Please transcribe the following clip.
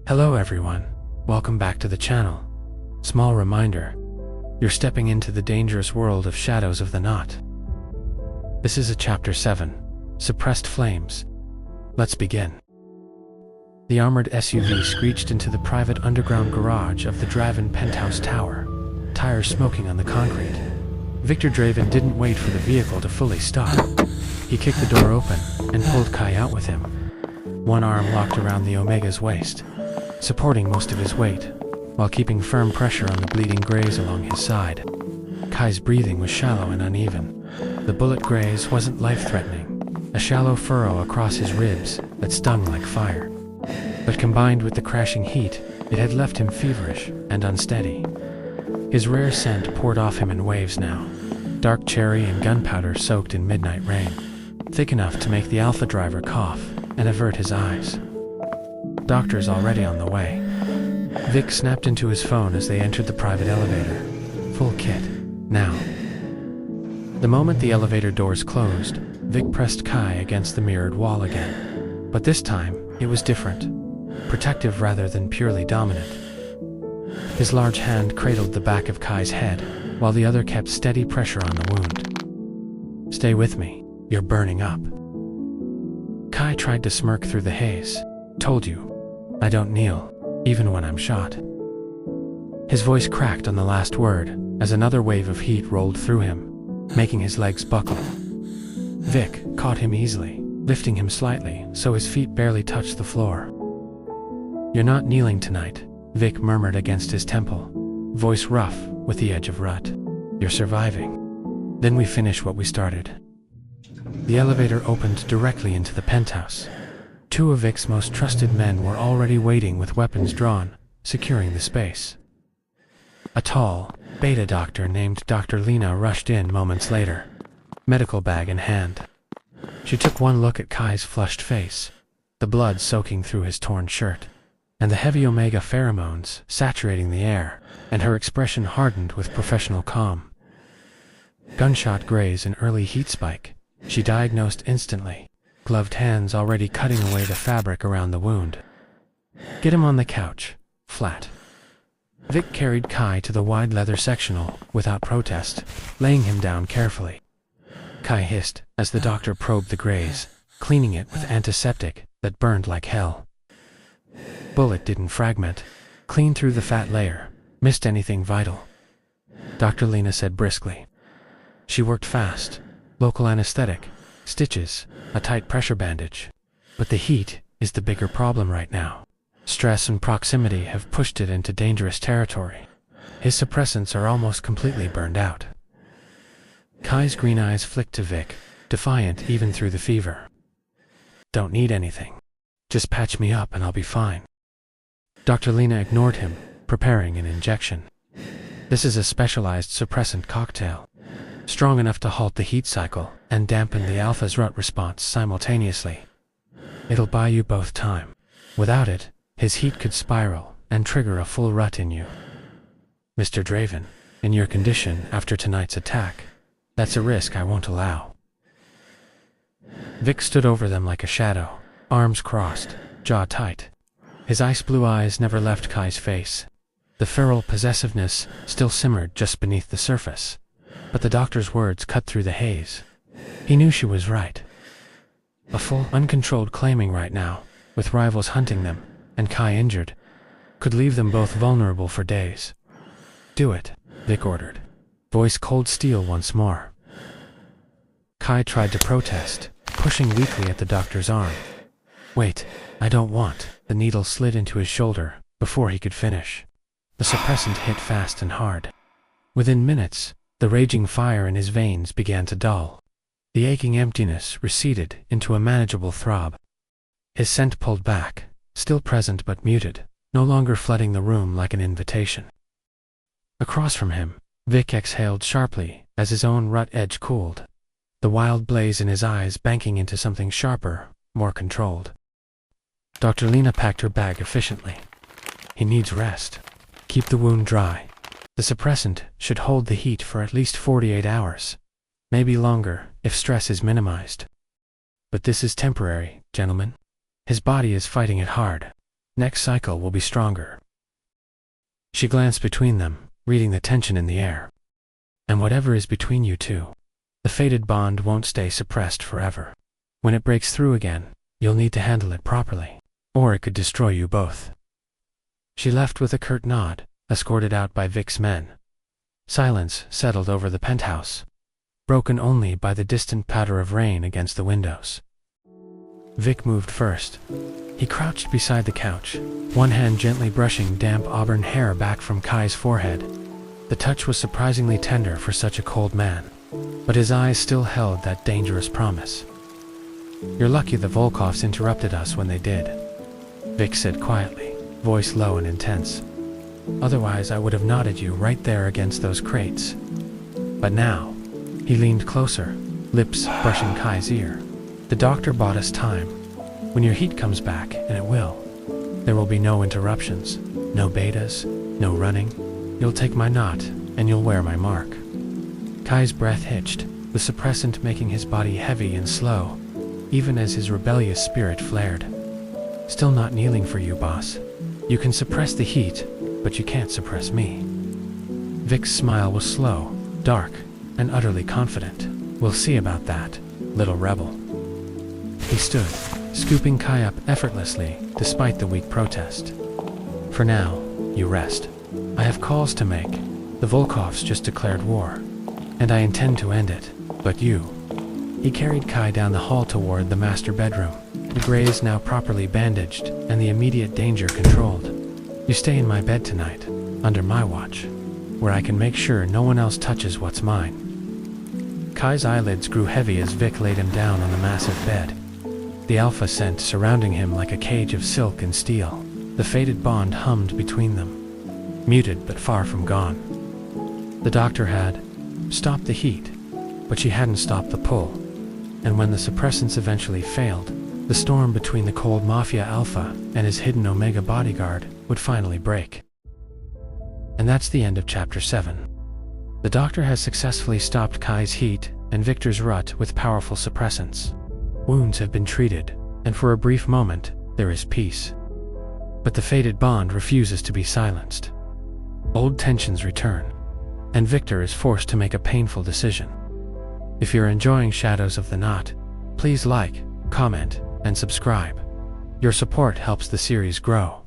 Hello everyone, welcome back to the channel. Small reminder, you're stepping into the dangerous world of Shadows of the Knot. This is a Chapter 7, Suppressed Flames. Let's begin. The armored SUV screeched into the private underground garage of the Draven penthouse tower, tires smoking on the concrete. Viktor Draven didn't wait for the vehicle to fully stop. He kicked the door open and pulled Kai out with him. One arm locked around the Omega's waist, supporting most of his weight, while keeping firm pressure on the bleeding graze along his side. Kai's breathing was shallow and uneven. The bullet graze wasn't life-threatening, a shallow furrow across his ribs that stung like fire. But combined with the crashing heat, it had left him feverish and unsteady. His rare scent poured off him in waves now, dark cherry and gunpowder soaked in midnight rain, thick enough to make the Alpha driver cough and avert his eyes. Doctor's already on the way. Vic snapped into his phone as they entered the private elevator. Full kit, now. The moment the elevator doors closed, Vic pressed Kai against the mirrored wall again. But this time, it was different. Protective rather than purely dominant. His large hand cradled the back of Kai's head, while the other kept steady pressure on the wound. Stay with me, you're burning up. Kai tried to smirk through the haze. Told you, I don't kneel, even when I'm shot. His voice cracked on the last word, as another wave of heat rolled through him, making his legs buckle. Vic caught him easily, lifting him slightly so his feet barely touched the floor. You're not kneeling tonight, Vic murmured against his temple, voice rough with the edge of rut. You're surviving. Then we finish what we started. The elevator opened directly into the penthouse. Two of Vic's most trusted men were already waiting with weapons drawn, securing the space. A tall, beta doctor named Dr. Lena rushed in moments later, medical bag in hand. She took one look at Kai's flushed face, the blood soaking through his torn shirt, and the heavy Omega pheromones saturating the air, and her expression hardened with professional calm. Gunshot graze and early heat spike, she diagnosed instantly, gloved hands already cutting away the fabric around the wound. Get him on the couch, flat. Vic carried Kai to the wide leather sectional without protest, laying him down carefully. Kai hissed as the doctor probed the graze, cleaning it with antiseptic that burned like hell. Bullet didn't fragment, clean through the fat layer, missed anything vital. Dr. Lena said briskly. She worked fast, local anesthetic, stitches, a tight pressure bandage. But the heat is the bigger problem right now. Stress and proximity have pushed it into dangerous territory. His suppressants are almost completely burned out. Kai's green eyes flicked to Vic, defiant even through the fever. Don't need anything. Just patch me up and I'll be fine. Dr. Lena ignored him, preparing an injection. This is a specialized suppressant cocktail, strong enough to halt the heat cycle and dampen the Alpha's rut response simultaneously. It'll buy you both time. Without it, his heat could spiral and trigger a full rut in you. Mr. Draven, in your condition after tonight's attack, that's a risk I won't allow. Vic stood over them like a shadow, arms crossed, jaw tight. His ice blue eyes never left Kai's face. The feral possessiveness still simmered just beneath the surface. But the doctor's words cut through the haze. He knew she was right. A full, uncontrolled claiming right now, with rivals hunting them, and Kai injured, could leave them both vulnerable for days. Do it, Vic ordered, voice cold steel once more. Kai tried to protest, pushing weakly at the doctor's arm. Wait, I don't want. The needle slid into his shoulder before he could finish. The suppressant hit fast and hard. Within minutes, the raging fire in his veins began to dull. The aching emptiness receded into a manageable throb. His scent pulled back, still present but muted, no longer flooding the room like an invitation. Across from him, Vic exhaled sharply as his own rut edge cooled, the wild blaze in his eyes banking into something sharper, more controlled. Dr. Lena packed her bag efficiently. He needs rest. Keep the wound dry. The suppressant should hold the heat for at least 48 hours, maybe longer if stress is minimized. But this is temporary, gentlemen. His body is fighting it hard. Next cycle will be stronger. She glanced between them, reading the tension in the air. And whatever is between you two, the fated bond won't stay suppressed forever. When it breaks through again, you'll need to handle it properly, or it could destroy you both. She left with a curt nod, escorted out by Vic's men. Silence settled over the penthouse, broken only by the distant patter of rain against the windows. Vic moved first. He crouched beside the couch, one hand gently brushing damp auburn hair back from Kai's forehead. The touch was surprisingly tender for such a cold man, but his eyes still held that dangerous promise. "You're lucky the Volkovs interrupted us when they did," Vic said quietly, voice low and intense. "Otherwise I would have knotted you right there against those crates. But now," he leaned closer, lips brushing Kai's ear, "the doctor bought us time. When your heat comes back, and it will, there will be no interruptions, no betas, no running. You'll take my knot, and you'll wear my mark." Kai's breath hitched, the suppressant making his body heavy and slow, even as his rebellious spirit flared. "Still not kneeling for you, boss. You can suppress the heat, but you can't suppress me." Vic's smile was slow, dark, and utterly confident. "We'll see about that, little rebel." He stood, scooping Kai up effortlessly, despite the weak protest. "For now, you rest. I have calls to make. The Volkovs just declared war, and I intend to end it, but you..." He carried Kai down the hall toward the master bedroom, the graze now properly bandaged and the immediate danger controlled. "You stay in my bed tonight, under my watch, where I can make sure no one else touches what's mine." Kai's eyelids grew heavy as Vic laid him down on the massive bed, the alpha scent surrounding him like a cage of silk and steel. The fated bond hummed between them, muted but far from gone. The doctor had stopped the heat, but she hadn't stopped the pull, and when the suppressants eventually failed, the storm between the cold Mafia alpha and his hidden Omega bodyguard would finally break. And that's the end of Chapter 7. The doctor has successfully stopped Kai's heat and Viktor's rut with powerful suppressants. Wounds have been treated, and for a brief moment, there is peace. But the fated bond refuses to be silenced. Old tensions return, and Viktor is forced to make a painful decision. If you're enjoying Shadows of the Knot, please like, comment, and subscribe. Your support helps the series grow.